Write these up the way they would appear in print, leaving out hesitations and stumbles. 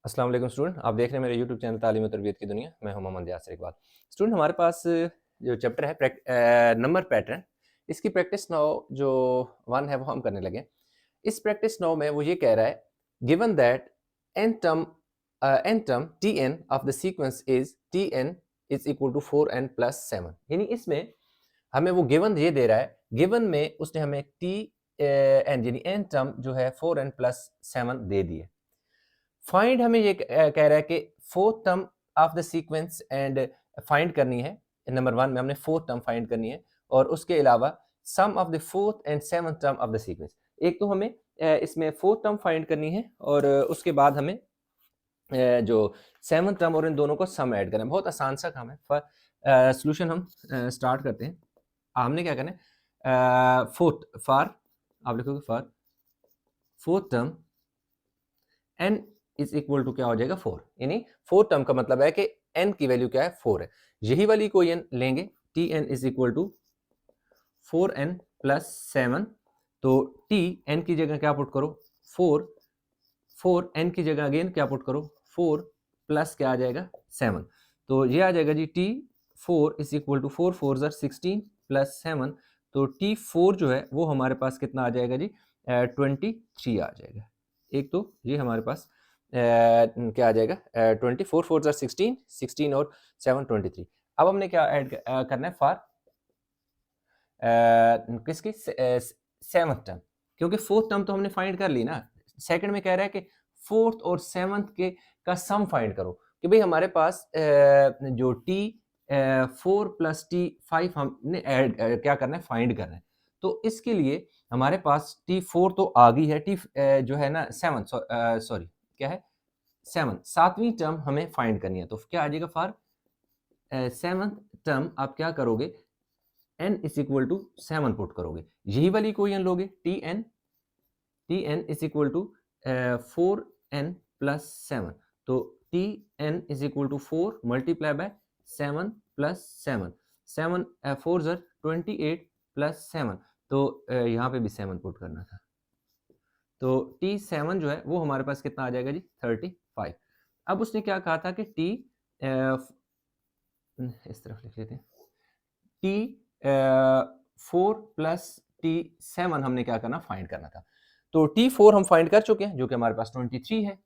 अस्सलाम वालेकुम स्टूडेंट, आप देख रहे हैं मेरे यूट्यूब चैनल तालीम और तरबियत की दुनिया। मैं हूं मोहम्मद यासिर इकबाल। स्टूडेंट, हमारे पास जो चैप्टर है नंबर पैटर्न, इसकी प्रैक्टिस नाउ जो वन है वो हम करने लगे। इस प्रैक्टिस नाउ में वो ये कह रहा है, given that n term T n of the sequence is T n is equal to 4n+7। यानी इसमें हमें वो गिवन ये दे रहा है, गिवन में उसने हमें टी एन यानी एन टर्म जो है 4n+7 दे दी है। फाइंड हमें ये कह रहा है कि fourth term of the sequence and find करनी है। नंबर वन में हमने फोर्थ टर्म फाइंड करनी है और उसके अलावा sum of the fourth and seventh term of the sequence. एक तो हमें इसमें फोर्थ टर्म फाइंड करनी है और उसके बाद हमें जो सेवंथ टर्म और इन दोनों को सम ऐड करना है। बहुत आसान सा काम है। सोल्यूशन हम स्टार्ट करते हैं। हमने क्या करना है, फोर्थ फॉर, आप लिखोगे for fourth term n is equal to क्या हो जाएगा 4। यानी फोर्थ टर्म का मतलब है कि n की वैल्यू क्या है 4 है। यही वाली कोई n लेंगे, T n is equal to 4n+7। तो t n की जगह क्या पुट करो 4, 4 n की जगह अगेन क्या पुट करो 4 प्लस क्या आ जाएगा 7। तो ये आ जाएगा जी T 4 is equal to 4 4 16 plus 7। तो टी 4 जो है वो हमारे पास कितना आ जाएगा जी 23 आ जाएगा। एक तो ये हमारे पास क्या आ जाएगा 24 4 16 16 और 7 23। अब हमने क्या ऐड करना है फॉर किसकी सेवंथ टर्म, क्योंकि फोर्थ टर्म तो हमने फाइंड कर ली ना। सेकंड में कह रहा है कि फोर्थ और सेवंथ के का सम फाइंड करो कि भाई हमारे पास जो टी 4 प्लस टी 5 हमने ऐड क्या करना है फाइंड करना है। तो इसके लिए हमारे पास टी 4 तो आ गई है, टी जो है ना 7 सॉरी क्या है 7 सातवीं टर्म हमें फाइंड करनी है। तो क्या आ जाएगा फॉर सेवंथ टर्म आप क्या करोगे n is equal to 7 put करोगे। यही वाली कोई n लोगे T n is equal to 4n+7। तो T n is equal to 4 multiply by 7+7 7 4 28 plus 7। तो यहाँ पे भी 7 पुट करना था। तो T7 जो है वो हमारे पास कितना आ जाएगा जी 35। अब उसने क्या कहा था कि T इस तरफ लिख लेते हैं T4 प्लस T7 हमने क्या करना फाइंड करना था। तो T4 हम फाइंड कर चुके हैं जो कि हमारे पास 23 है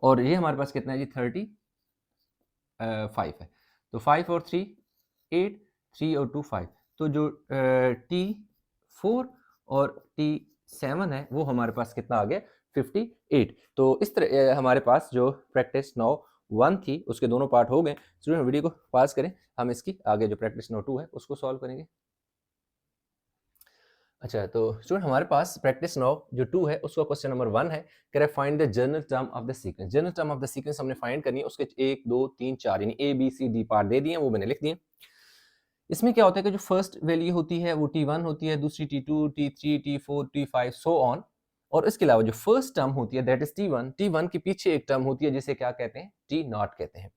और ये हमारे पास कितना है जी 35 है। तो 5 और 3 8 3 और 2 5। तो जो T4 और T7 है वो हमारे पास कितना आ गया 58। तो इस तरह हमारे पास जो प्रैक्टिस नाउ 1 थी उसके दोनों पार्ट हो गए। स्टूडेंट वीडियो को पॉज करें, हम इसकी आगे जो प्रैक्टिस नाउ 2 है उसको सॉल्व करेंगे। अच्छा, तो स्टूडेंट हमारे पास प्रैक्टिस नाउ जो 2 है उसका क्वेश्चन नंबर 1 है, कह रहा है find the general term of the sequence. General term of the sequence हमने फाइंड करनी है, उसके 1 2 3 4 यानी A B C D part दे दिए हैं, वो मैंने लिख दिए। इसमें क्या होता है कि जो फर्स्ट वैल्यू होती है वो T1 होती है, दूसरी T2 T3 T4 T5 so on. और इसके अलावा जो फर्स्ट टर्म होती है दैट इज T1 के पीछे एक टर्म होती है जिसे क्या कहते हैं T0 कहते हैं।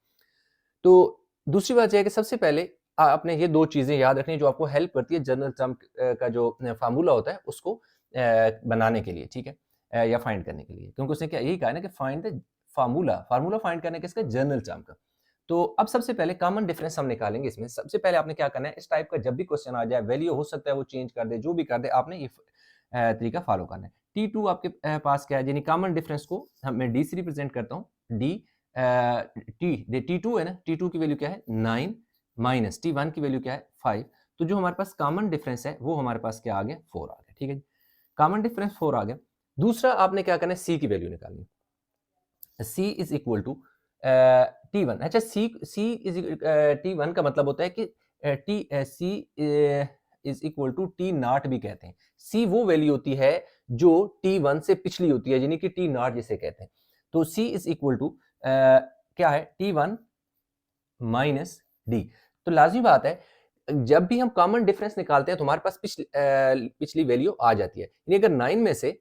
तो दूसरी बात यह है कि सबसे पहले आपने ये दो चीजें याद रखनी जो आपको हेल्प करती है जनरल टर्म का जो फार्मूला होता है उसको बनाने के लिए, ठीक है, या फाइंड करने के लिए। क्योंकि उसने क्या यही कहा ना कि फाइंड द फार्मूला फाइंड करने के इसका जनरल टर्म का। तो अब सबसे पहले कॉमन डिफरेंस हम निकालेंगे। इसमें सबसे पहले आपने क्या करना है, इस टाइप का जब भी क्वेश्चन आ जाए, वैल्यू हो सकता है वो चेंज कर दे, जो भी कर दे, आपने ये तरीका फॉलो करना है। T2 आपके पास क्या है, यानी कॉमन डिफरेंस को मैं D से रिप्रेजेंट करता हूँ। D T2 है ना, T2 की वैल्यू क्या है 9 माइनस T1 की वैल्यू क्या है 5। तो जो हमारे पास कॉमन डिफरेंस है वो हमारे पास क्या आ गया 4 आ गया, ठीक है। कॉमन डिफरेंस 4 आ गया। दूसरा आपने क्या करना है, C की वैल्यू निकालनी। C is equal to T1। अच्छा, C इज T1 का मतलब होता है कि C is equal to T0 भी कहते हैं। C वो वैल्यू होती है जो T1 से पिछली होती है, यानी कि T0 जिसे कहते हैं। तो C इज इक्वल टू क्या है T1 माइनस D। तो लाजमी बात है जब भी हम कॉमन डिफरेंस निकालते हैं तो हमारे पास पिछली वैल्यू आ जाती है। यानी अगर 9 में से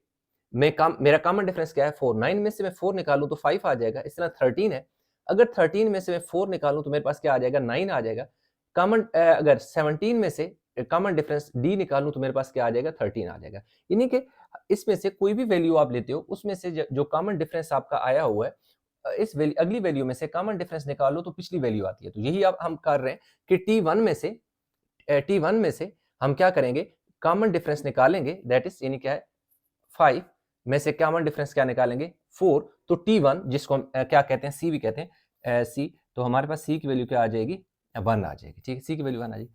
मेरा कॉमन डिफरेंस क्या है 4, 9 में से मैं 4 निकालूं तो 5 आ जाएगा। इस तरह 13 है, अगर 13 में से मैं 4 निकालूं तो मेरे पास क्या आ जाएगा 9 आ जाएगा। कॉमन अगर 17 में से कॉमन डिफरेंस डी निकालूं तो मेरे पास क्या आ जाएगा 13 आ जाएगा। यानी कि इसमें से कोई भी वैल्यू आप लेते हो उसमें से जो कॉमन डिफरेंस आपका आया हुआ है इस वैल्यू अगली वैल्यू में से कॉमन डिफरेंस निकालो तो पिछली वैल्यू आती है। तो यही अब हम कर रहे हैं कि T1 में से हम क्या करेंगे कॉमन डिफरेंस निकालेंगे दैट इज यानी क्या है 5 में से कॉमन डिफरेंस क्या निकालेंगे 4। तो T1 जिसको हम क्या कहते हैं सी भी कहते हैं सी, तो हमारे पास सी की वैल्यू क्या आ जाएगी 1 आ जाएगी। ठीक है, सी की वैल्यू 1 आ जाएगी।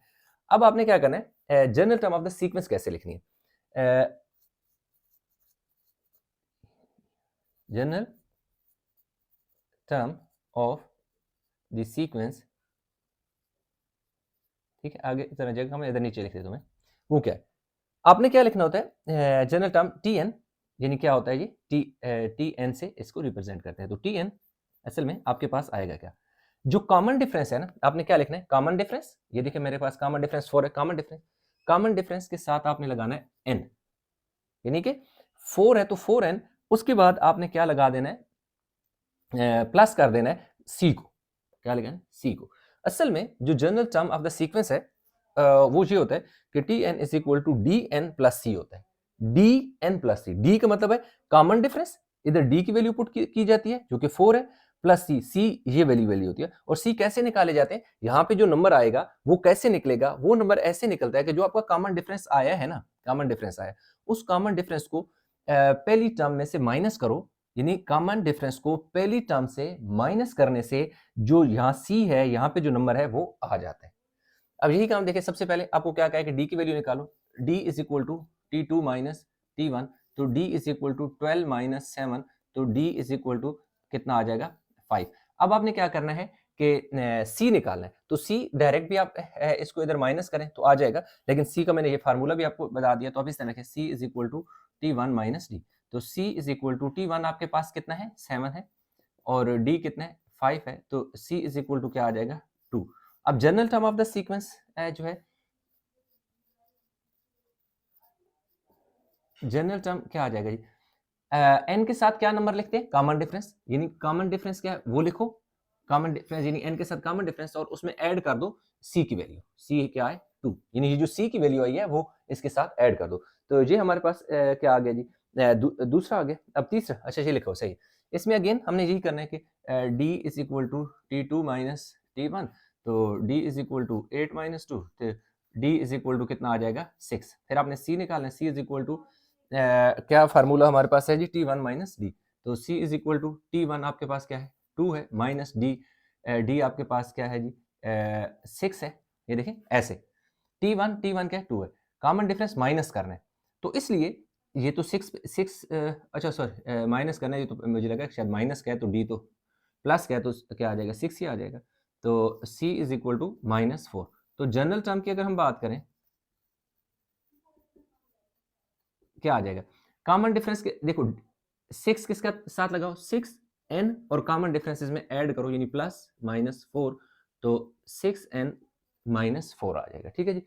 अब आपने क्या करना है general term of the sequence कैसे लिखनी है general term of the sequence. ठीक है, आगे इधर जगह हम इधर नीचे लिख देते तुम्हें वो क्या है आपने क्या लिखना होता है जनरल टर्म Tn यानी क्या होता है ये Tn से इसको रिप्रेजेंट करते हैं। तो Tn असल में आपके पास आएगा क्या जो कॉमन डिफरेंस है ना आपने क्या लिखना है कॉमन डिफरेंस। ये देखिए मेरे पास कॉमन डिफरेंस 4 है। कॉमन डिफरेंस के साथ आपने लगाना है n यानी कि 4 है तो 4n उसके बाद आपने क्या लगा देना है प्लस कर देना है c को। क्या लगाना है c को। असल में जो general term of the sequence है वो ये होता है कि Tn is equal to Dn plus C होता है। Dn प्लस C, D का मतलब है कॉमन डिफरेंस, इधर D की वैल्यू पुट की जाती है जो कि 4 है प्लस C ये वैल्यू होती है। और C कैसे निकाले जाते हैं यहाँ पे जो नंबर आएगा वो कैसे निकलेगा वो नंबर ऐसे निकलता है कि जो आपका कॉमन डिफरेंस आया है ना कॉमन डिफरेंस आया उस कॉमन डिफरेंस को पहली टर्म में से माइनस करो यानी कॉमन डिफरेंस को पहली टर्म से माइनस करने से जो यहाँ C है यहाँ पे जो नंबर है वो आ जाता है। अब यही काम देखिए सबसे पहले आपको क्या कहा है कि डी की वैल्यू निकालो। D is equal to T2 minus T1 तो d is equal to 12 minus 7 तो डी इज इक्वल टू कितना आ जाएगा 5। अब आपने क्या करना है कि सी निकालना है तो सी डायरेक्ट भी आप इसको इधर माइनस करें तो आ जाएगा लेकिन सी का मैंने ये फार्मूला भी आपको बता दिया। तो अब इस तरह के C is equal to T1 minus D तो C is equal to T1 आपके पास कितना है 7 है और डी कितना है 5 है तो सी इज इक्वल टू क्या आ जाएगा 2। अब general term of the sequence जो है जनरल टर्म क्या आ जाएगा जी एन के साथ क्या नंबर लिखते हैं कॉमन डिफरेंस यानी कॉमन डिफरेंस क्या है वो लिखो कॉमन डिफरेंस यानी एन के साथ कॉमन डिफरेंस और उसमें ऐड कर दो सी की वैल्यू। सी क्या है 2 यानी ये जो सी की वैल्यू आई है वो इसके साथ ऐड कर दो। तो ये हमारे पास क्या आ गया जी दूसरा आ गया। अब तीसरा अच्छा ये लिखो सही इसमें अगेन हमने यही करना है कि d is equal to T2 minus T1 तो d is equal to 8 minus 2 तो d इज इक्वल टू कितना आ जाएगा 6। फिर आपने c निकालना है c इज इक्वल टू क्या फार्मूला हमारे पास है जी T1 माइनस डी तो c is equal to T1 आपके पास क्या है 2 है माइनस d आपके पास क्या है जी 6 है। ये देखें ऐसे T1 क्या है 2 है कॉमन डिफरेंस माइनस करना है तो इसलिए ये तो 6 अच्छा सॉरी माइनस करना है। ये तो मुझे लगा शायद माइनस का है तो d तो प्लस का है तो क्या आ जाएगा 6 ही आ जाएगा तो c इज इक्वल टू -4। तो जनरल टर्म की अगर हम बात करें क्या आ जाएगा कॉमन डिफरेंस के देखो 6 किसका साथ लगाओ 6n और कॉमन डिफरेंसेस में ऐड करो यानी प्लस -4 तो 6n -4 आ जाएगा। ठीक है जी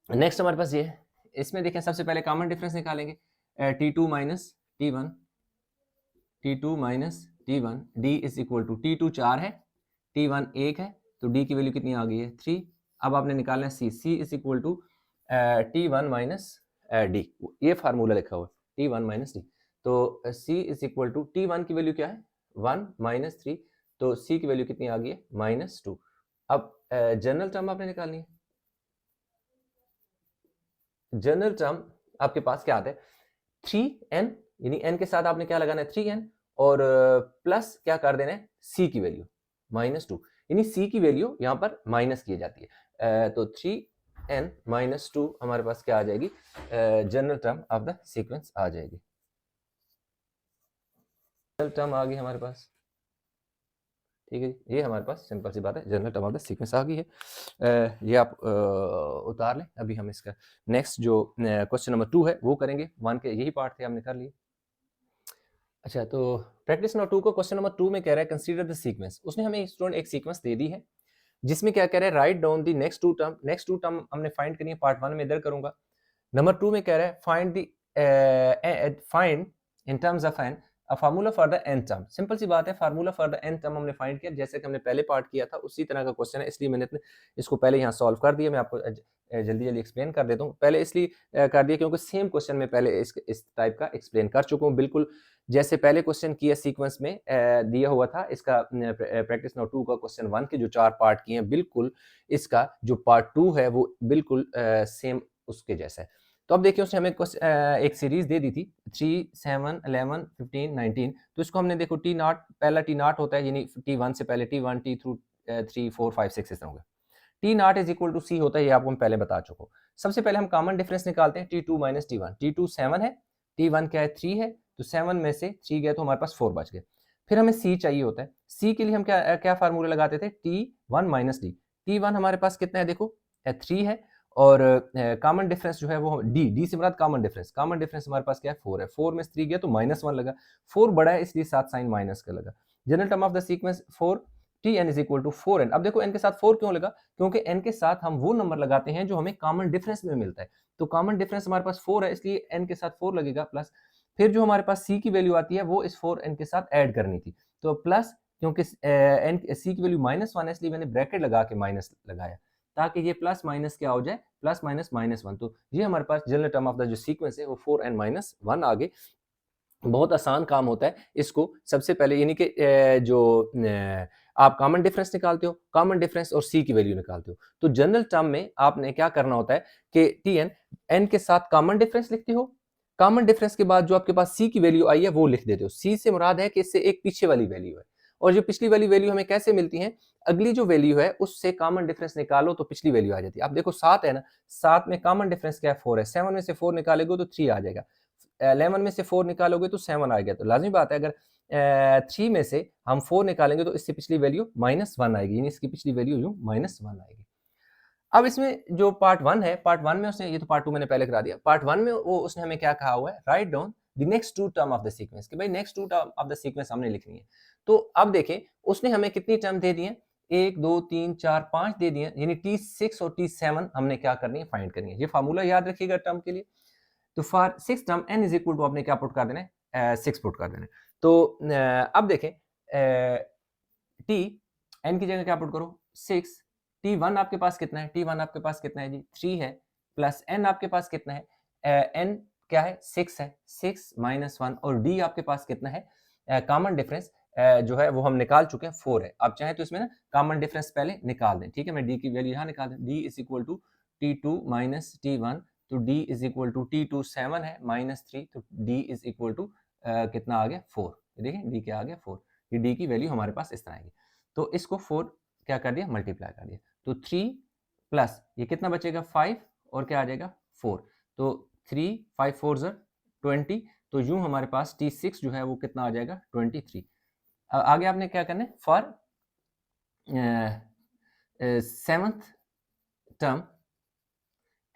नेक्स्ट हमारे पास ये है इसमें देखें सबसे पहले कॉमन डिफरेंस निकालेंगे T2 minus T1 T2 minus T1 d is equal to T2 4 है T1 1 है तो d की वैल्यू कितनी आ गई है 3। अब आपने निकालना है c is equal to T1 minus d ये फार्मूला लिखा हुआ है T1 माइनस डी तो c is equal to T1 की वैल्यू क्या है 1 माइनस 3 तो c की वैल्यू कितनी आ गई है -2। अब जनरल टर्म आपने निकालनी है। जनरल टर्म आपके पास क्या आता है 3n यानी n के साथ आपने क्या लगाना है 3n और प्लस क्या कर देना है c की वैल्यू -2 यानी c की वैल्यू यहाँ पर माइनस की जाती है तो 3n -2 हमारे पास क्या आ जाएगी general term of the sequence आ जाएगी। जनरल टर्म आ गई हमारे पास। ठीक है ये हमारे पास सिंपल सी बात है general term of the sequence आ गई है। ये आप उतार लें। अभी हम इसका नेक्स्ट जो क्वेश्चन नंबर 2 है वो करेंगे। 1 के यही पार्ट थे हमने कर लिए। अच्छा तो प्रैक्टिस नंबर 2 को क्वेश्चन नंबर 2 में कह रहा है कंसीडर द सीक्वेंस। उसने हमें स्टूडेंट एक सीक्वेंस दे दी है जिसमें क्या कह रहा है right down the next two term हमने फाइंड करनी है। पार्ट 1 में इधर करूंगा। नंबर 2 में कह रहा है find in terms of n formula for the n term, simple सी बात है, formula for the n term हमने फाइंड किया, जैसे कि हमने पहले पार्ट किया था उसी तरह का क्वेश्चन है, इसलिए मैंने इसको पहले यहाँ सॉल्व कर दिया। मैं आपको जल्दी जल्दी एक्सप्लेन कर देता हूँ। पहले इसलिए कर दिया क्योंकि सेम क्वेश्चन में पहले इस टाइप का एक्सप्लेन कर चुका हूँ, बिल्कुल जैसे पहले क्वेश्चन किया सीक्वेंस में दिया हुआ था। इसका प्रैक्टिस नोट 2 का क्वेश्चन 1 के जो 4 पार्ट किए हैं, बिल्कुल इसका जो पार्ट 2 है वो बिल्कुल सेम उसके जैसा है। तो अब देखिए उसने हमें एक सीरीज दे दी थी 3, 7, 11, 15, 19। तो इसको हमने देखो टी नॉट, पहला टी नॉट होता है यानी T1 से पहले T1, T थ्रू 3, 4, 5, 6 इस तरह होगा। T naught is equal to C होता है, ये आपको हम पहले बता चुका हूँ। सबसे पहले हम कॉमन डिफरेंस निकालते हैं, T2 माइनस T1। T2 7 है, T1 क्या है 3 है, तो 7 में से 3 गए तो हमारे पास 4 बच गए। फिर हमें C चाहिए होता है, C के लिए हम क्या क्या फार्मूला लगाते थे, T1 माइनस D। T1 हमारे पास कितना है देखो 3 है, और कॉमन डिफरेंस जो है वो D से मुराद कॉमन डिफरेंस, कॉमन डिफरेंस हमारे पास क्या है 4 है, 4 में से 3 गया तो -1 लगा, 4 बड़ा है इसलिए साथ साइन माइनस का लगा। General term of the sequence 4, Tn is equal to 4n। अब देखो n के साथ 4 क्यों लगा, क्योंकि n के साथ हम वो नंबर लगाते हैं जो हमें कॉमन डिफरेंस में मिलता है। तो कॉमन डिफरेंस हमारे पास 4 है, इसलिए n के साथ 4 लगेगा प्लस, फिर जो हमारे पास c की वैल्यू आती है वो इस 4n के साथ ऐड करनी थी, तो प्लस, क्योंकि c की वैल्यू -1 है इसलिए मैंने ब्रैकेट लगा के माइनस लगाया, ताकि ये प्लस माइनस क्या हो जाए, प्लस माइनस -1। तो ये हमारे पास जनरल टर्म ऑफ द जो सीक्वेंस है वो 4n-1 आ गई। बहुत आसान काम होता है। इसको सबसे पहले यानी कि आप कॉमन डिफरेंस निकालते हो, कॉमन डिफरेंस और सी की वैल्यू निकालते हो। तो जनरल टर्म में आपने क्या करना होता है कि Tn n के साथ कॉमन डिफरेंस लिखते हो, कॉमन डिफरेंस के बाद जो आपके पास सी की वैल्यू आई है वो लिख देते हो। सी से मुराद है कि इससे एक पीछे वाली वैल्यू है, और जो पिछली वाली वैल्यू हमें कैसे मिलती है, अगली जो वैल्यू है उससे कॉमन डिफरेंस निकालो तो पिछली वैल्यू आ जाती है। आप देखो 7 है ना, 7 में कॉमन डिफरेंस क्या है 4 है, 7 में से 4 निकालेगे तो 3 आ जाएगा, 11 में से 4 निकालोगे तो 7 आ गया। तो लाजमी बात है अगर 3 में से हम 4 निकालेंगे तो इससे पिछली वैल्यू -1 आएगी, यानी इसकी पिछली वैल्यू यूं -1 आएगी। अब इसमें जो पार्ट 1 है, पार्ट 1 में उसने, ये तो पार्ट 2 मैंने पहले करा दिया, पार्ट 1 में वो उसने हमें क्या कहा हुआ है, right down the next 2 term of the sequence, कि भाई next 2 term of the sequence हमने लिखनी है। तो अब देखें उसने हमें कितनी टर्म दे दी है, 1, 2, 3, 4, 5 दे दिए, यानी T6 और T7 हमने क्या करनी है, फाइंड करनी है। ये फार्मूला याद रखिएगा टर्म के लिए। तो for 6 term n is equal to आपने क्या पुट कर देना है, 6 पुट कर देना है। तो अब देखें t n की जगह क्या पुट करो 6, T1 आपके पास कितना है, T1 आपके पास कितना है जी 3 है, प्लस n आपके पास कितना है, n क्या है 6 है, 6 -1, और d आपके पास कितना है, कॉमन डिफरेंस जो है वो हम निकाल चुके हैं 4 है। आप चाहें तो इसमें ना कॉमन डिफरेंस पहले निकाल दें, ठीक है, मैं d की वैल्यू यहाँ निकाल दें, d is equal to T2 minus T1, तो d is equal to T2 7 है -3, तो d इज इक्वल टू कितना आ गया 4, देखिए d क्या आ गया 4, ये d की वैल्यू हमारे पास इस तरह आएगी। तो इसको 4 क्या कर दिया, मल्टीप्लाई कर दिया, तो 3 प्लस ये कितना बचेगा 5 और क्या आ जाएगा 4, तो 3 5 4 20, तो यूं हमारे पास T6 जो है वो कितना आ जाएगा 23। आगे आपने क्या करना है, फॉर 7th टर्म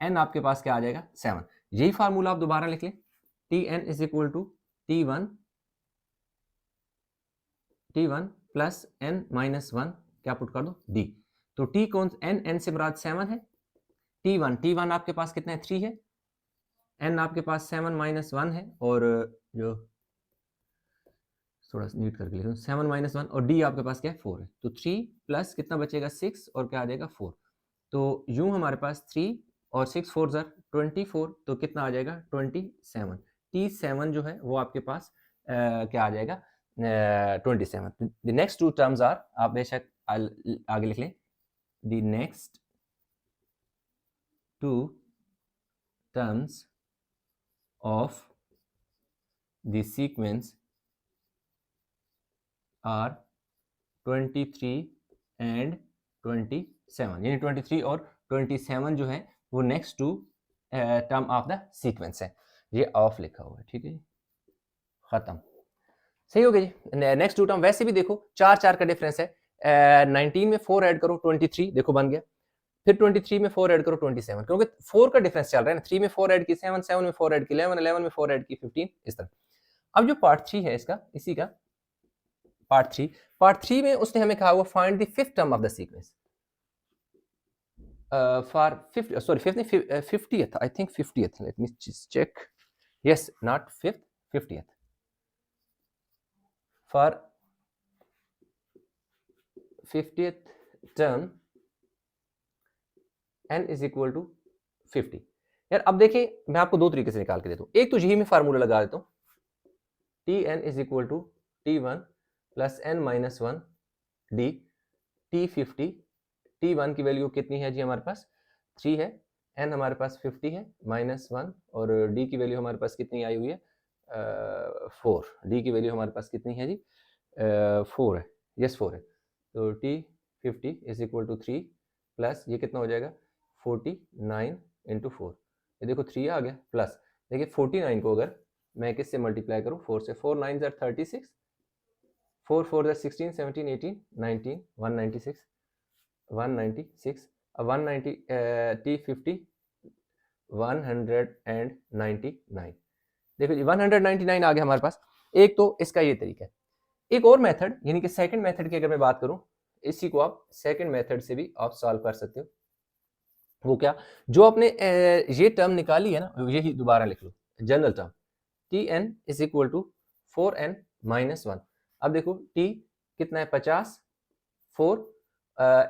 n आपके पास क्या आ जाएगा 7, यही फार्मूला आप दोबारा लिख लें, Tn is equal to T1 plus n -1 क्या पुट कर दो d, तो t कौन, n से मुराद 7 है, T1 आपके पास कितना है 3 है, n आपके पास 7 -1 है, और जो थोड़ा नीट करके लिख 7 -1, और d आपके पास क्या है 4 है, तो 3 प्लस कितना बचेगा 6 और क्या आ जाएगा 4, तो यूं हमारे पास 3 और 6 4 24, तो कितना आ जाएगा 27, T7 जो है वो आपके पास क्या आ जाएगा 27। द नेक्स्ट 2 टर्म्स आर, आप बेशक आगे लिख लें, the next 2 terms of the sequence are 23 and 27, यानी 23 और 27 जो है वो next 2 term of the sequence है। ये ऑफ लिखा हुआ है, ठीक है, खत्म, सही हो गया जी। नेक्स्ट 2 टर्म वैसे भी देखो 4 का डिफरेंस है, 19 में 4 ऐड करो 23, देखो बन गया, फिर 23 में 4 ऐड करो 27, क्योंकि 4 का डिफरेंस चल रहा है ना, 3 में 4 ऐड की 7, 7 में 4 ऐड की 11, 11 में 4 ऐड की 15, इस तरह। अब जो पार्ट 3 है इसका, इसी का पार्ट 3 में उसने हमें कहा हुआ find the 5th term of the sequence for 50th, I think 50th, let me just check, yes, not 5th, 50th, for 50th term n is equal to 50। यार अब देखिए मैं आपको दो तरीके से निकाल के देता हूँ। एक तो यही मैं फार्मूला लगा देता हूँ, Tn is equal to T1 plus n minus 1 d T50। T1 की वैल्यू कितनी है जी हमारे पास 3 है, n हमारे पास 50 है माइनस 1, और d की वैल्यू हमारे पास कितनी आई हुई है 4। d की वैल्यू हमारे पास कितनी है जी 4 है, यस 4 है। तो T50 is equal to 3 plus ये कितना हो जाएगा 49 इंटू 4, ये देखो 3 आ गया प्लस देखिए 49 को अगर मैं किससे मल्टीप्लाई करूँ 4 से, 4 9 36, 4 4 16 17 18 19 196 196। अब 190 T50 199, देखो जी 199 आ गया हमारे पास। एक तो इसका ये तरीका है, एक और मेथड यानी कि सेकंड मेथड की अगर मैं बात करूं, इसी को आप सेकंड मेथड से भी आप सॉल्व कर सकते हो। वो क्या, जो आपने ये टर्म निकाली है ना, यही दोबारा लिख लो, general term Tn is equal to 4n minus 1। अब देखो T कितना है 50, 4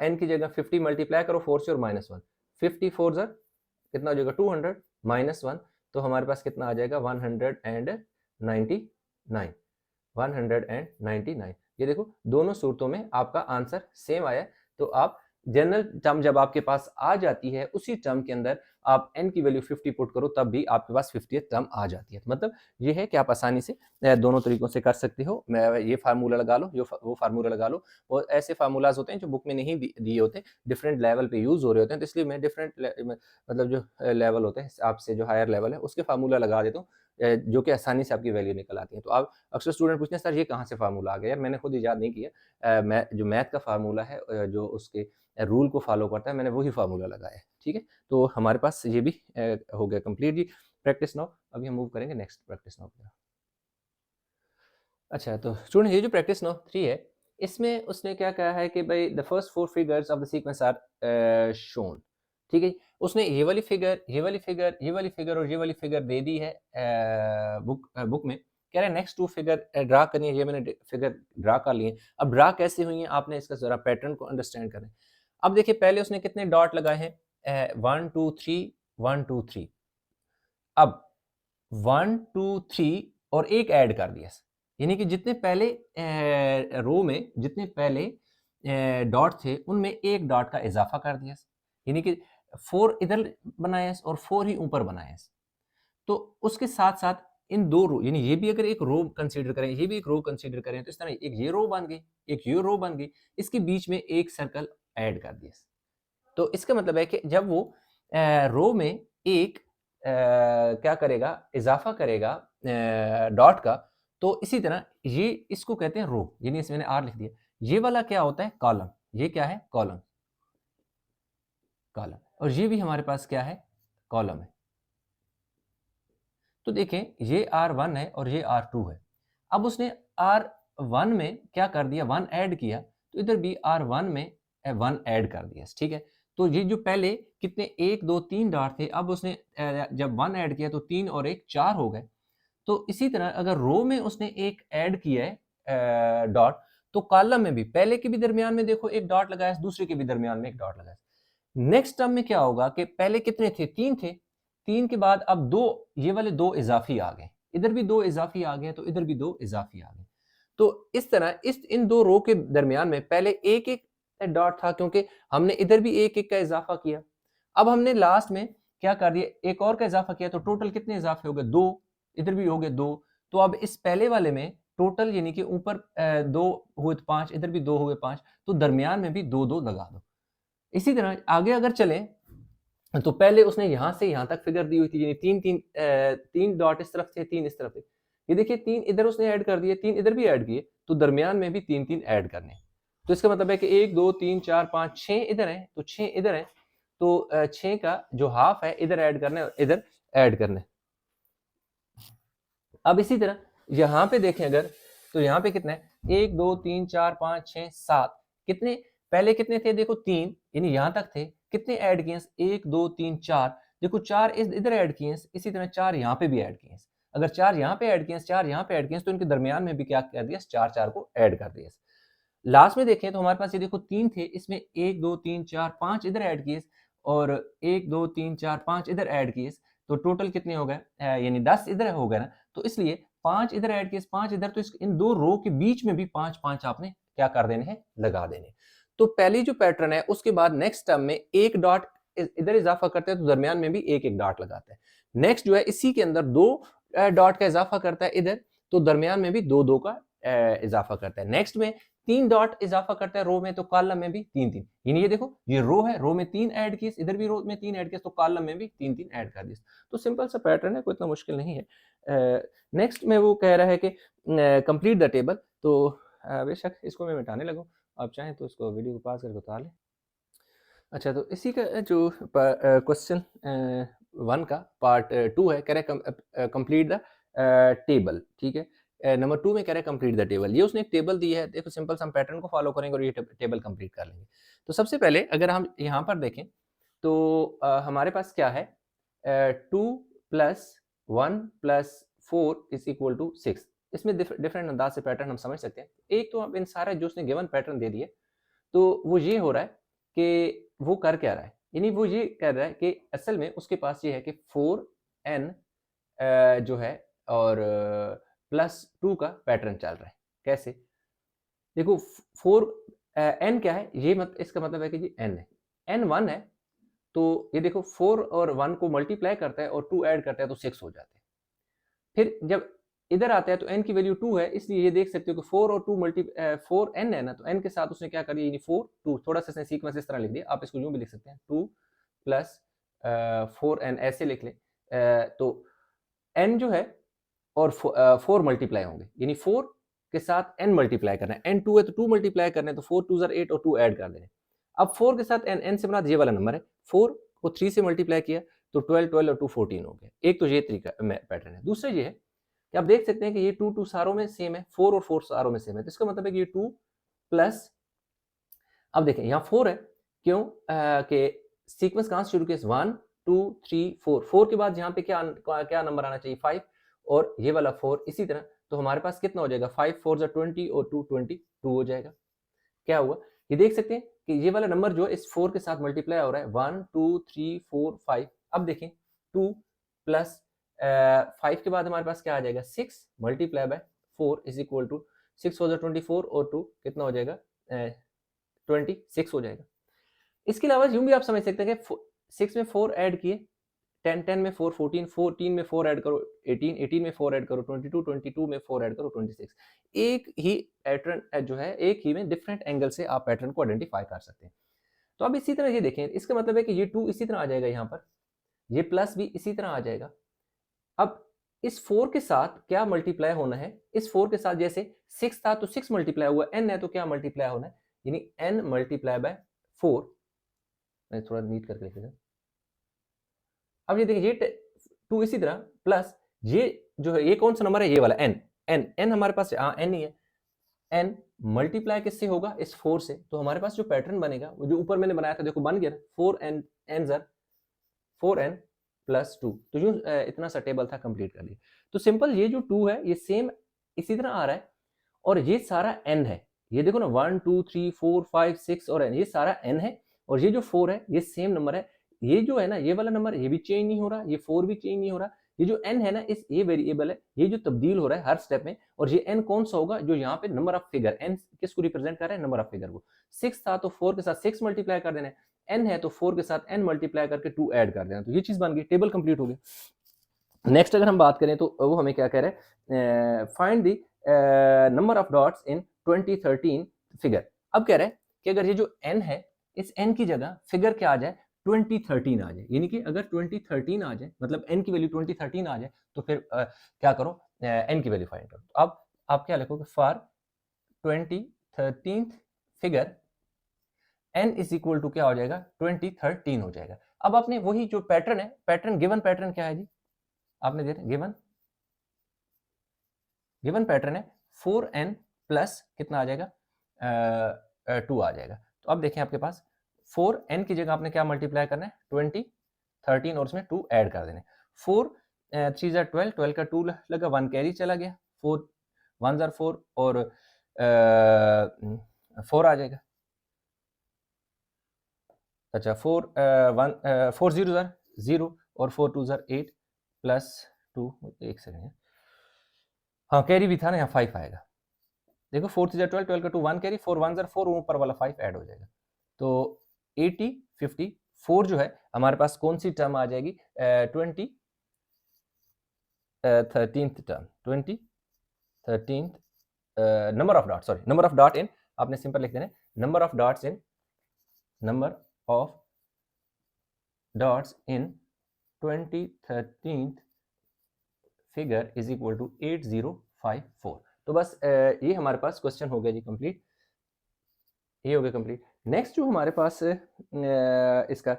n की जगह 50 मल्टीप्लाई करो 4 से और माइनस 1, 50 4 ज़र कितना हो जाएगा 200 माइनस 1, तो हमारे पास कितना आ जाएगा 199। ये देखो दोनों सूरतों में आपका आंसर सेम आया। तो आप जनरल टर्म जब आपके पास आ जाती है, उसी टर्म के अंदर आप n की वैल्यू 50 पुट करो तब भी आपके पास 50th टर्म आ जाती है। मतलब ये है कि आप आसानी से दोनों तरीकों से कर सकते हो। मैं ये फार्मूला लगा लो, वो फार्मूला लगा लो। और ऐसे फार्मूलाज होते हैं जो बुक में नहीं दिए होते, डिफरेंट लेवल पे यूज हो रहे होते हैं, तो इसलिए मैं डिफरेंट मतलब जो लेवल होते हैं आपसे जो हायर लेवल है उसके फार्मूला लगा देता हूँ, जो कि आसानी से आपकी वैल्यू निकल आती है। तो आप अक्सर स्टूडेंट पूछते हैं सर ये कहाँ से फार्मूला आ गया, यार मैंने खुद इजाद नहीं किया, मैं जो मैथ का फार्मूला है जो उसके रूल को फॉलो करता है, मैंने वही फार्मूला लगाया है। ठीक है, तो हमारे पास ये भी हो गया कंप्लीट जी प्रैक्टिस नाउ। अभी हम मूव करेंगे नेक्स्ट प्रैक्टिस नाउ की तरफ। अच्छा, तो स्टूडेंट ये जो प्रैक्टिस नाउ 3 है, इसमें उसने क्या कहा है कि भाई the first 4 figures of the sequence are shown. ठीक है, उसने ये वाली फिगर, ये वाली फिगर, ये वाली फिगर और ये वाली फिगर दे दी है बुक में। कह रहे हैं नेक्स्ट 2 फिगर ड्रा करनी है। ये मैंने फिगर ड्रा कर ली है। अब ड्रा कैसे हुई है आपने इसका जरा पैटर्न को अंडरस्टैंड करें। अब देखिए पहले उसने कितने डॉट लगाए हैं 1 2 3 1 2 3। अब 1 2 3 और एक ऐड कर दिया, यानी कि जितने पहले रो में जितने पहले डॉट थे उनमें एक डॉट का इजाफा कर दिया, यानी कि 4 इधर बनाया और 4 ही ऊपर बनाया। तो उसके साथ साथ इन दो रो, यानी ये भी अगर एक रो कंसीडर करें, ये भी एक रो कंसीडर करें, तो इस तरह एक ये रो बन गई, एक ये रो बन गई, इसके बीच में एक सर्कल ऐड कर दिया। तो इसका मतलब है कि जब वो रो में एक क्या करेगा, इजाफा करेगा डॉट का, तो इसी तरह ये इसको कहते हैं रो, यानी इसमें मैंने आर लिख दिया। ये वाला क्या होता है कॉलम, ये क्या है कॉलम, कॉलम, और ये भी हमारे पास क्या है कॉलम है। तो देखें ये R1 है और ये R2 है। अब उसने R1 में क्या कर दिया 1 ऐड किया, तो इधर भी R1 में 1 ऐड कर दिया। ठीक है, तो ये जो पहले कितने 1 2 3 डॉट थे, अब उसने जब 1 ऐड किया तो 3 और 1 4 हो गए। तो इसी तरह अगर रो में उसने एक ऐड किया है डॉट, तो कॉलम में भी पहले के भी दरमियान में देखो एक डॉट लगाया, दूसरे के भी दरमियान में एक डॉट लगाया। नेक्स्ट टर्म में क्या होगा कि पहले कितने थे 3 थे, 3 के बाद अब 2, ये वाले 2 इजाफी आ गए, इधर भी 2 इजाफी आ गए, तो इधर भी 2 इजाफी आ गए। तो इस तरह इन दो रो के दरमियान में पहले एक एक डॉट था, क्योंकि हमने इधर भी एक एक का इजाफा किया। अब हमने लास्ट में क्या कर दिया एक और का इजाफा किया, तो टोटल कितने इजाफे हो गए 2, इधर भी हो गए 2। तो अब इस पहले वाले में टोटल यानी कि ऊपर 2 हुए 5, इधर भी 2 हुए 5, तो दरमियान में भी 2 2 लगा दो। इसी तरह आगे अगर चले, तो पहले उसने यहां से यहां तक फिगर दी हुई थी, यानी 3 डॉट इस तरफ थे, 3 इस तरफ थे। ये देखिए 3 इधर उसने ऐड कर दिए, 3 इधर भी ऐड किए, तो दरमियान में भी 3 3 ऐड करने। तो इसका मतलब है कि 1 2 3 4 5 6 इधर है, तो 6 इधर है, तो 6 का जो हाफ है इधर ऐड करना है और इधर ऐड करना है। अब इसी तरह यहां पे देखें अगर, तो यहां पे कितना है 1 2 3 4 5 6 7, कितने पहले कितने थे देखो 3, यानी यहां तक थे, कितने ऐड किए 1 2 3 4, देखो 4 इधर ऐड किए, इसी तरह 4 यहां पे भी ऐड किए। अगर 4 यहाँ पे ऐड किए, 4 यहाँ पे ऐड किए, तो इनके दरमियान में भी क्या कर दिया, 4 को ऐड कर दिया। लास्ट में देखें तो हमारे पास ये देखो 3 थे, इसमें 1 2 3 4 5 इधर ऐड किए और 1 2 3 4 5 इधर ऐड किए, तो टोटल कितने हो गए, यानी 10 इधर हो गए ना, तो इसलिए 5 इधर ऐड किए, 5 इधर, तो इन दो रो के बीच में भी 5 5 आपने क्या कर देने हैं, लगा देने। तो पहली जो पैटर्न है उसके बाद नेक्स्ट टर्म में एक डॉट इधर इजाफा करते हैं, तो दरमियान में भी एक एक डॉट लगाते हैं। नेक्स्ट जो है इसी के अंदर 2 डॉट का इजाफा करता है इधर, तो दरमियान में भी 2 2 का इजाफा करता है। नेक्स्ट में 3 डॉट इजाफा करता है रो में, तो कॉलम में भी 3 3, यानी ये देखो ये रो है, रो में 3 ऐड किए, इधर भी रो में 3 ऐड किए, तो कॉलम में भी 3 3 ऐड कर दिए। तो सिंपल सा पैटर्न है, कोई इतना मुश्किल नहीं है। नेक्स्ट में वो कह रहा है कि कंप्लीट द टेबल, तो बेशक इसको मैं मिटाने लगूँ, आप चाहें तो इसको वीडियो को पॉज करके उतार लें। अच्छा, तो इसी का जो क्वेश्चन 1 का पार्ट 2 है, कह रहे कंप्लीट द टेबल, ठीक है। नंबर 2 में कह रहे हैं कंप्लीट द टेबल। ये उसने एक टेबल दी है, देखो सिंपल सा हम पैटर्न को फॉलो करेंगे और ये टेबल कंप्लीट कर लेंगे। तो सबसे पहले अगर हम यहाँ पर देखें तो हमारे पास क्या है, 2 plus 1 plus 4 is equal to 6। इसमें डिफरेंट अंदाज से पैटर्न हम समझ सकते हैं। एक तो अब इन सारे जो उसने गिवन पैटर्न दे दिए, तो वो ये हो रहा है कि वो कर क्या रहा है, यानी वो ये कह रहा है कि असल में उसके पास ये है कि 4n जो है और +2 का पैटर्न चल रहा है। कैसे, देखो 4 n क्या है, ये इसका मतलब है कि जी n है, n 1 है, तो ये देखो 4 और 1 को मल्टीप्लाई करता है और 2 ऐड करता है तो 6 हो जाते हैं। फिर जब इधर आता है तो n की वैल्यू 2 है, इसलिए ये देख सकते हो कि 4 और 2 4n है ना, तो n के साथ उसने क्या कर दिया, यानी 4 2, थोड़ा सा इसने सीक्वेंस इस तरह लिख दिया, आप इसको यूं भी लिख सकते हैं 2 प्लस 4n ऐसे लिख ले। तो n जो है और 4 मल्टीप्लाई होंगे, यानी 4 के साथ n मल्टीप्लाई करना है, n 2 है तो 2 मल्टीप्लाई करना है, तो 4 2 8 और 2 ऐड कर देने। अब 4 के साथ n से बना ये वाला नंबर है, 4 को 3 से मल्टीप्लाई किया तो 12 12 और 2 14 हो गया। एक तो ये तरीका पैटर्न है। दूसरा ये है कि आप देख सकते हैं कि ये 2 2 सारों में सेम है, 4 और 4 सारों में सेम है, तो इसका मतलब है कि ये 2 प्लस, अब देखें यहाँ 4 है, क्यों कि सीक्वेंस कहाँ से शुरू किया, 1 2 3 4, 4 के बाद यहाँ पे क्या नंबर आना चाहिए, 5, और ये वाला 4 इसी तरह, तो हमारे पास कितना हो जाएगा, 5 4 20 और 2 22 हो जाएगा। क्या हुआ, ये देख सकते हैं कि ये वाला नंबर जो है इस 4 के साथ मल्टीप्लाई हो रहा है, 1 2 3 4 5। अब देखें 2 प्लस 5 के बाद हमारे पास क्या आ जाएगा, 6 multiply by 4 is equal to 6 4 24 और 2 कितना हो जाएगा, 26 हो जाएगा। इसके अलावा यूं भी आप समझ सकते हैं कि 6 में 4 ऐड किए, 10 10 में 4 14, 14 में 4 ऐड करो 18, 18 में 4 ऐड करो 22, 22 में 4 ऐड करो 26। एक ही पैटर्न जो है, एक ही में डिफरेंट एंगल से आप पैटर्न को आइडेंटिफाई कर सकते हैं। तो अब इसी तरह ये देखें, इसका मतलब है कि ये 2 इसी तरह आ जाएगा यहाँ पर, ये प्लस भी इसी तरह आ जाएगा। अब इस 4 के साथ क्या मल्टीप्लाई होना है, इस 4 के साथ जैसे 6 था तो 6 मल्टीप्लाई हुआ, n है तो क्या मल्टीप्लाई होना है, यानी n मल्टीप्लाई बाय 4। मैं थोड़ा नीट करके लिख देता हूं। अब ये देखिए ये 2 इसी तरह प्लस ये जो है, ये कौन सा नंबर है, ये वाला n, n हमारे पास n ही है, n मल्टीप्लाई किससे होगा, इस 4 से, तो हमारे पास जो पैटर्न बनेगा वो जो ऊपर मैंने बनाया था देखो बन गया, 4n n 4n प्लस 2, तो यूं इतना सा टेबल था, कंप्लीट कर लिया। तो सिंपल ये जो 2 है ये सेम इसी तरह आ रहा है, और ये सारा n है, ये देखो ना 1 2 3 4 5 6 और n, ये सारा n है, और ये जो 4 है ये सेम नंबर है, ये जो है ना ये वाला नंबर ये भी चेंज नहीं हो रहा, ये 4 भी चेंज नहीं हो रहा, ये जो n है ना इस ये वेरिएबल है, ये जो तब्दील हो रहा है हर स्टेप में, और ये n कौन सा होगा, जो यहाँ पे नंबर ऑफ फिगर, n किसको रिप्रेजेंट कर रहा है, नंबर ऑफ फिगर को। 6 था तो 4 के साथ 6 मल्टीप्लाई कर देना है, n है तो 4 के साथ n मल्टीप्लाई करके 2 ऐड कर देना, तो ये चीज बन गई, टेबल कंप्लीट हो गया। नेक्स्ट अगर हम बात करें तो वो हमें क्या कह रहे हैं, find the number of dots in 2013 figure. अब कह रहे हैं कि अगर ये जो n है, इस n की जगह फिगर क्या आ जाए, 2013 आ जाए, यानी कि अगर 2013 आ जाए, मतलब n की वैल्यू 2013 आ जाए, तो फिर क्या करो, n की वैल्यू फाइंड करो। तो अब आप क्या लिखोगे, for 2013 figure n is equal to क्या हो जाएगा, 2013 हो जाएगा। अब आपने वही जो पैटर्न है, पैटर्न गिवन पैटर्न क्या है जी, आपने दे गिवन पैटर्न है 4n प्लस कितना आ जाएगा, 2 आ जाएगा। तो अब देखें आपके पास 4n की जगह आपने क्या मल्टीप्लाई करना है, 20 13 और उसमें 2 ऐड कर देने। 4 3 ज़ार 12, 12 का 2 लगा, 1 कैरी चला गया, 4 1 ज़ार 4 और 4 आ जाएगा। अच्छा 4 0 ज़ार 0 और 4 2 ज़ार 8 प्लस 2, एक सेकंड है, हाँ कैरी भी था ना, यहाँ 5 आएगा। देखो 4 3 ज़ार 12, 12 का 2 1 कैरी, 4 1 ज़ार 4, ऊपर वाला 5 ऐड हो जाएगा। तो 80 54 जो है हमारे पास कौन सी टर्म आ जाएगी, 13th term, 13th number of dot, sorry number of dot in, आपने सिंपल लिख देना number of dots in 2013th figure is equal to 8054। तो बस ये हमारे पास क्वेश्चन हो गया जी कंप्लीट, ये हो गया कंप्लीट। नेक्स्ट जो हमारे पास इसका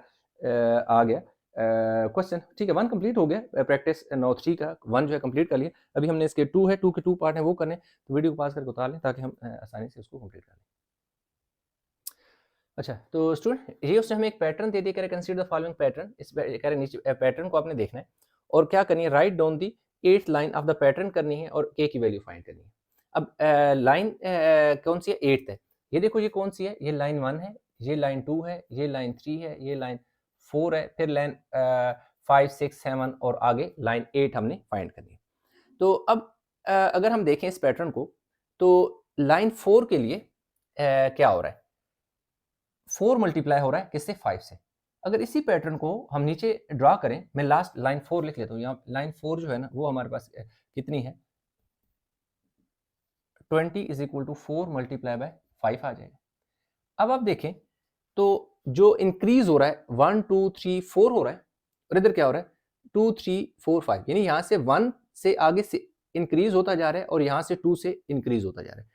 आ गया क्वेश्चन, ठीक है 1 कंप्लीट हो गया, प्रैक्टिस 9 3 का 1 जो है कंप्लीट कर लिया। अभी हमने इसके 2 है, 2 के 2 पार्ट है वो करने, तो वीडियो को पास करके उतार लें ताकि हम आसानी से उसको कंप्लीट कर लें। अच्छा तो स्टूडेंट ये उसने हमें एक पैटर्न दे दिया, कह रहे कंसीडर द फॉलोइंग पैटर्न, इस कह रहे नीचे पैटर्न को आपने देखना है और क्या करनी है, right down the 8th line of the pattern करनी है और के की वैल्यू फाइंड करनी है। अब लाइन कौन सी है, 8th है, ये देखो ये कौन सी है, ये लाइन 1 है, ये लाइन 2 है, ये लाइन 3 है, ये लाइन 4 है, फिर लाइन 5 6 7 और आगे लाइन 8 हमने फाइंड करनी है। तो अब अगर हम देखें इस पैटर्न को, तो लाइन 4 के लिए क्या हो रहा है, 4 मल्टीप्लाई हो रहा है किससे, 5 से। अगर इसी पैटर्न को हम नीचे ड्रा करें, मैं लास्ट लाइन 4 लिख लेता हूँ, यहाँ लाइन 4 जो है ना वो हमारे पास कितनी है, 20 is equal to 4 multiply by 5 आ जाएगा। अब आप देखें तो जो इंक्रीज हो रहा है 1 2 3 4 हो रहा है, और इधर क्या हो रहा है 2 3 4 5, यानी यहाँ से 1 से आगे से इंक्रीज होता जा रहा है और यहाँ से 2 से इंक्रीज होता जा रहा है।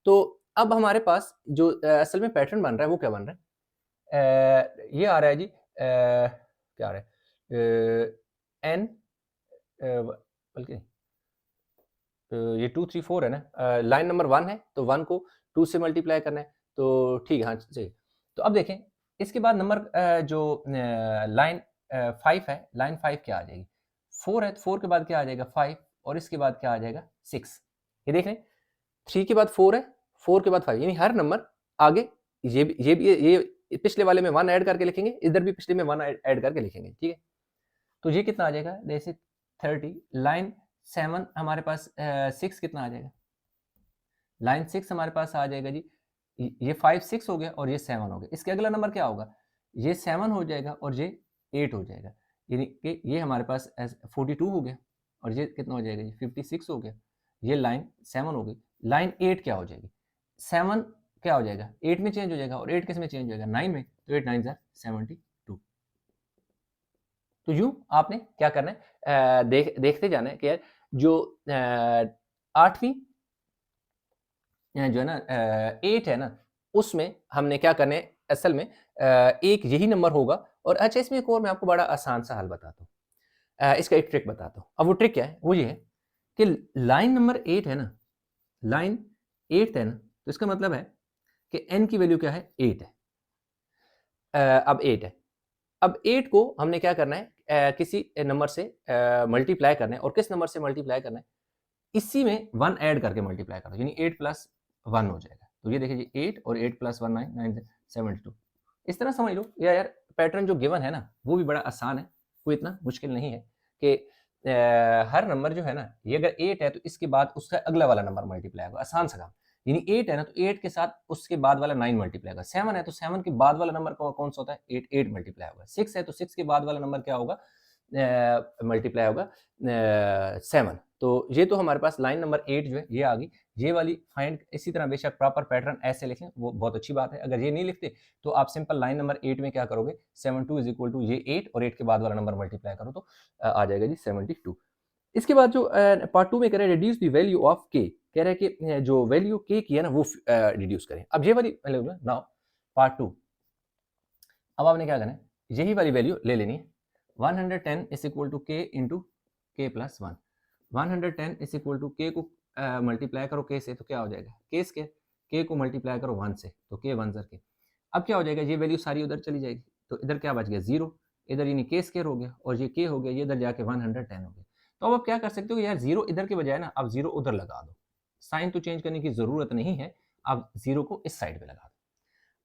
तो अब हमारे पास जो असल में पैटर्न बन रहा है वो क्या बन रहा है, ये आ रहा है जी, क्या आ रहा है, एन, बल्कि ये 2 3 4 है ना, लाइन नंबर 1 है तो 1 को 2 से मल्टीप्लाई करना है, तो ठीक है, हाँ सही। तो अब देखें इसके बाद नंबर जो लाइन 5 है, लाइन 5 क्या आ जाएगी, 4 है तो 4 के बाद क्या आ जाएगा 5, और इसके बाद क्या आ जाएगा 6। ये देख लें 3 के बाद 4 है, 4 के बाद 5, यानी हर नंबर आगे ये पिछले वाले में 1 ऐड करके लिखेंगे, इधर भी पिछले में 1 ऐड करके लिखेंगे, ठीक है। तो ये कितना आ जाएगा, जैसे 30, लाइन 7 हमारे पास 6 कितना आ जाएगा, लाइन 6 हमारे पास आ जाएगा जी, ये 5 6 हो गया और ये 7 हो गया। इसके अगला नंबर क्या होगा, ये 7 हो जाएगा और ये 8 हो जाएगा, यानी कि ये हमारे पास 42 हो गया और ये कितना हो जाएगा, ये 56 हो गया, ये लाइन 7 हो गई। लाइन 8 क्या हो जाएगी, 7 क्या हो जाएगा, 8 में चेंज हो जाएगा, और 8 किस में चेंज हो जाएगा, 9 में, तो 8 9 72। तो यूं आपने क्या करना है, देखते जाना है कि यार जो 8वीं जो है ना 8 है ना, उसमें हमने क्या करना है, असल में एक यही नंबर होगा। और अच्छा इसमें एक और मैं आपको बड़ा आसान सा हल बताता हूँ, इसका एक ट्रिक बताता हूँ। अब वो ट्रिक क्या है, वो ये है कि लाइन नंबर 8 है ना, लाइन 8 है ना, तो इसका मतलब है कि n की वैल्यू क्या है, 8 है। अब 8 है, अब 8 को हमने क्या करना है, किसी नंबर से मल्टीप्लाई करना है, और किस नंबर से मल्टीप्लाई करना है, इसी में 1 ऐड करके मल्टीप्लाई करो, यानी 8 प्लस 1 हो जाएगा। तो ये देखिए 8 और 8 प्लस 1 9 9 72, इस तरह समझ लो। या यार पैटर्न जो गिवन है ना वो भी बड़ा आसान है, कोई इतना मुश्किल नहीं है कि हर नंबर जो है ना, ये अगर 8 है तो इसके बाद उसका अगला वाला नंबर मल्टीप्लाई होगा, आसान सा काम। यानी 8 है ना, तो 8 के साथ उसके बाद वाला 9 मल्टीप्लाई होगा। 7 है तो 7 के बाद वाला नंबर कौन सा होता है, 8 8 मल्टीप्लाई होगा। 6 है तो 6 के बाद वाला नंबर क्या होगा, मल्टीप्लाई होगा 7। तो ये तो हमारे पास लाइन नंबर 8 जो है ये आ गई, ये वाली फाइंड। इसी तरह बेशक प्रॉपर पैटर्न ऐसे लिखें वो बहुत अच्छी बात है। अगर ये नहीं लिखते तो आप सिंपल लाइन नंबर 8 में क्या करोगे, 72 इज इक्वल टू ये 8 और 8 के बाद वाला नंबर मल्टीप्लाई करो तो आ जाएगा जी 72। इसके बाद जो पार्ट 2 में कह रहे हैं रिड्यूस द वैल्यू ऑफ के, कह रहे हैं कि जो वैल्यू के की है ना वो रिड्यूस करें। अब ये वाली नाउ पार्ट 2, अब आपने क्या करना है, यही वाली वैल्यू ले लेनी है। 110 इज इक्वल टू के into k plus 1। 110 is equal to के को मल्टीप्लाई करो के से तो क्या हो जाएगा, के स्क्वायर, के को मल्टीप्लाई करो 1 से तो के 1 के। अब क्या हो जाएगा, ये वैल्यू सारी उधर चली जाएगी, तो इधर क्या बच गया 0, इधर यानी के स्क्वायर हो गया, और ये के हो गया, ये इधर जाके 110 हो गया। तो अब आप क्या कर सकते हो यार, जीरो इधर के बजाय ना आप जीरो उधर लगा दो, साइन तो चेंज करने की जरूरत नहीं है, आप जीरो को इस साइड पे लगा दो।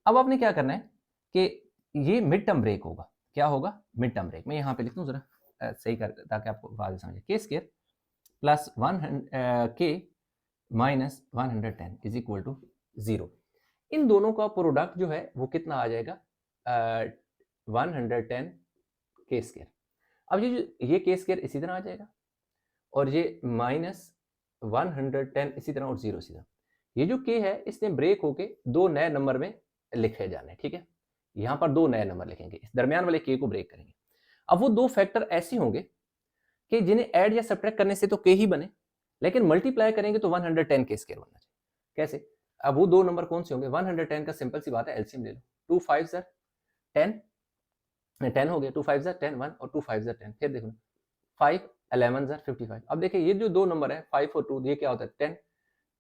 अब आपने क्या करना है कि ये मिड टर्म ब्रेक होगा, क्या होगा, मिड टर्म ब्रेक। मैं यहाँ पे लिख दूँ जरा सही कर, ताकि आपको आगे समझे, के स्क्वायर प्लस के माइनस 110 इज इक्वल टू 0। इन दोनों का प्रोडक्ट जो है वो कितना आ जाएगा, 110 के स्क्वायर। अब ये के स्क्वायर इसी तरह आ जाएगा, और ये माइनस 110 इसी तरह, और 0 इसी तरह। ये जो के है इसने ब्रेक होके दो नए नंबर में लिखे जाने, ठीक है, यहाँ पर दो नए नंबर लिखेंगे, इस दरमियान वाले के को ब्रेक करेंगे। अब वो दो फैक्टर ऐसे होंगे कि जिन्हें ऐड या सब्ट्रैक्ट करने से तो के ही बने, लेकिन मल्टीप्लाई करेंगे तो 110 के स्क्वायर बनना चाहिए। कैसे, अब वो दो नंबर कौन से होंगे, 110 का सिंपल सी बात है, एलसीएम ले लो, 2 5 सर 10, 10 हो गया, 2 5 सर 10 1, और 2 5 सर 10, फिर देखो 5 11 सर 55। अब देखिए ये जो दो नंबर है 5 और 2, ये क्या होता है 10,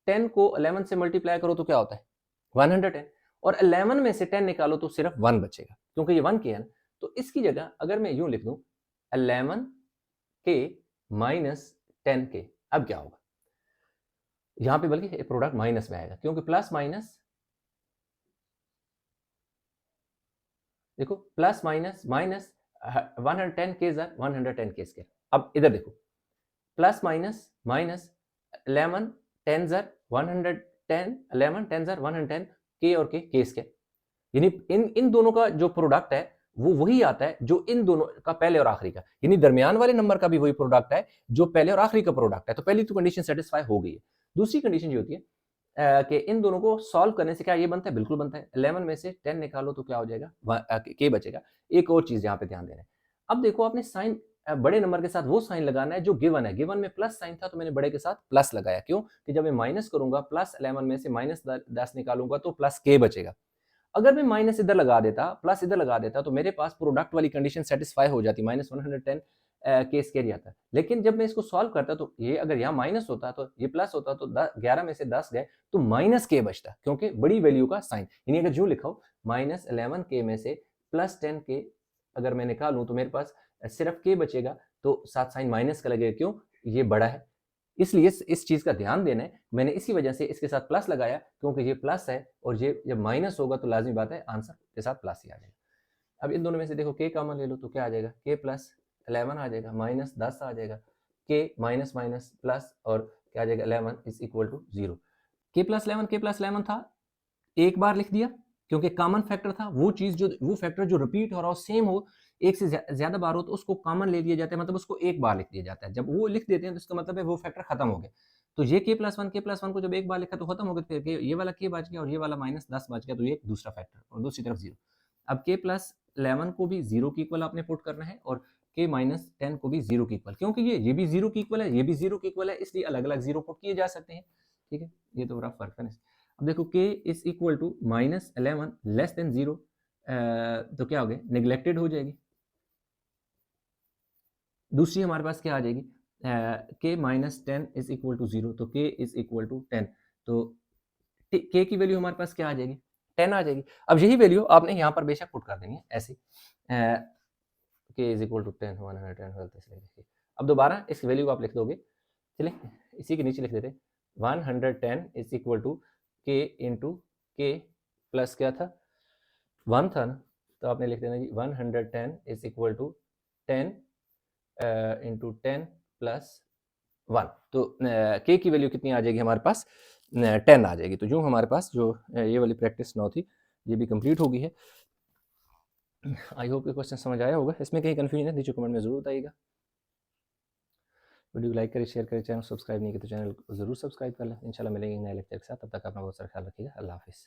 10 को 11 से मल्टीप्लाई करो तो क्या होता है 110, और 11 में से 10 निकालो तो सिर्फ 1 बचेगा, क्योंकि ये 1 के है ना। तो इसकी जगह अगर मैं यूं लिख दूं 11 के माइनस 10 के, अब क्या होगा, यहां पे बल्कि प्रोडक्ट माइनस में आएगा, क्योंकि प्लस माइनस, देखो प्लस माइनस माइनस 110 के जर 110 के स्क्वायर। अब इधर देखो प्लस माइनस माइनस 11 10 जर 110, 11 10 जर 110 के और के स्क्वायर, यानी इन इन दोनों का जो प्रोडक्ट है वो वही आता है जो इन दोनों का पहले और आखिरी का, यानी दरमियान वाले नंबर का भी वही प्रोडक्ट है जो पहले और आखिरी का प्रोडक्ट है। तो पहली तो कंडीशन सेटिस्फाई हो गई है। दूसरी कंडीशन ये होती है कि इन दोनों को सॉल्व करने से क्या ये बनता है, बिल्कुल बनता है। 11 में से 10 निकालो तो क्या हो जाएगा, के बचेगा। एक और चीज यहाँ पे ध्यान देना है, अब देखो आपने साइन बड़े नंबर के साथ वो साइन लगाना है जो गिवन है। गिवन में प्लस साइन था तो मैंने बड़े के साथ प्लस लगाया, क्यों कि जब मैं माइनस करूंगा प्लस 11 में से माइनस 10 निकालूंगा तो प्लस के बचेगा। अगर मैं माइनस इधर लगा देता, प्लस इधर लगा देता, तो मेरे पास प्रोडक्ट वाली कंडीशन सेटिस्फाई हो जाती, माइनस 110 के स्क्वायर आता। लेकिन जब मैं इसको सॉल्व करता तो ये अगर यहाँ माइनस होता तो ये प्लस होता, तो 11 में से 10 गए तो माइनस के बचता, क्योंकि बड़ी वैल्यू का साइन। यानी अगर जो लिखा हो माइनस 11 के में से प्लस 10 के अगर मैं निकालूं तो मेरे पास सिर्फ के बचेगा, तो साथ साइन माइनस का लगेगा, क्यों, ये बड़ा है। इसलिए इस चीज का ध्यान देना है, मैंने इसी वजह से इसके साथ प्लस लगाया, क्योंकि ये प्लस है और ये जब माइनस होगा तो लाजमी बात है आंसर के साथ प्लस ही आ जाएगा। अब इन दोनों में से देखो के कॉमन ले लो तो क्या आ जाएगा, के प्लस 11 आ जाएगा, माइनस 10 आ जाएगा, के माइनस माइनस प्लस, और क्या आ जाएगा 11 इज इक्वल टू 0। के प्लस 11 था, एक बार लिख दिया क्योंकि कॉमन फैक्टर था, वो चीज जो वो फैक्टर जो रिपीट हो रहा हो, सेम हो, एक से ज्यादा बार हो, तो उसको कॉमन ले लिया जाता है, मतलब उसको एक बार लिख दिया जाता है। जब वो लिख देते हैं तो इसका मतलब है वो फैक्टर खत्म हो गया। तो ये के प्लस वन को जब एक बार लिखा तो खत्म हो गया, फिर ये वाला के बच गया और ये वाला माइनस 10 बच गया, तो ये दूसरा फैक्टर और दूसरी तरफ 0। अब के प्लस 11 को भी 0 के इक्वल आपने पुट करना है, और के माइनस 10 को भी 0 के इक्वल, क्योंकि ये भी 0 के इक्वल है, ये भी 0 के इक्वल है, इसलिए अलग अलग 0 पुट किए जा सकते हैं। ठीक है, ये तो बड़ा फर्क है। अब देखो k is equal to minus 11 less than 0, तो क्या हो गया, निगलेक्टेड हो जाएगी। दूसरी हमारे पास क्या आ जाएगी, k minus 10 is equal to 0, तो k इज इक्वल टू 10, तो k की वैल्यू हमारे पास क्या आ जाएगी, 10 आ जाएगी। अब यही वैल्यू आपने यहाँ पर बेशक पुट कर देनी है ऐसे, k इज इक्वल टू 10 110। अब दोबारा इस वैल्यू को आप लिख दोगे, चलिए इसी के नीचे लिख देते, 110 is equal to k into k plus क्या था 1 था ना, तो आपने लिख देना जी 110 is equal to 10 into 10 plus 1। तो k की वैल्यू कितनी आ जाएगी हमारे पास, 10 आ जाएगी। तो जो हमारे पास जो ये वाली प्रैक्टिस 9 थी ये भी कंप्लीट हो गई है। आई होप ये क्वेश्चन समझ आया होगा, इसमें कहीं कंफ्यूजन है नीचे कमेंट में जरूर बताइएगा। वीडियो को लाइक करें, शेयर करें, चैनल सब्सक्राइब नहीं किया तो चैनल को जरूर सब्सक्राइब कर लें। इंशाल्लाह मिलेंगे नए लेक्चर के साथ, तब तक अपना बहुत सारा ख्याल रखिएगा। अल्लाह हाफिज़।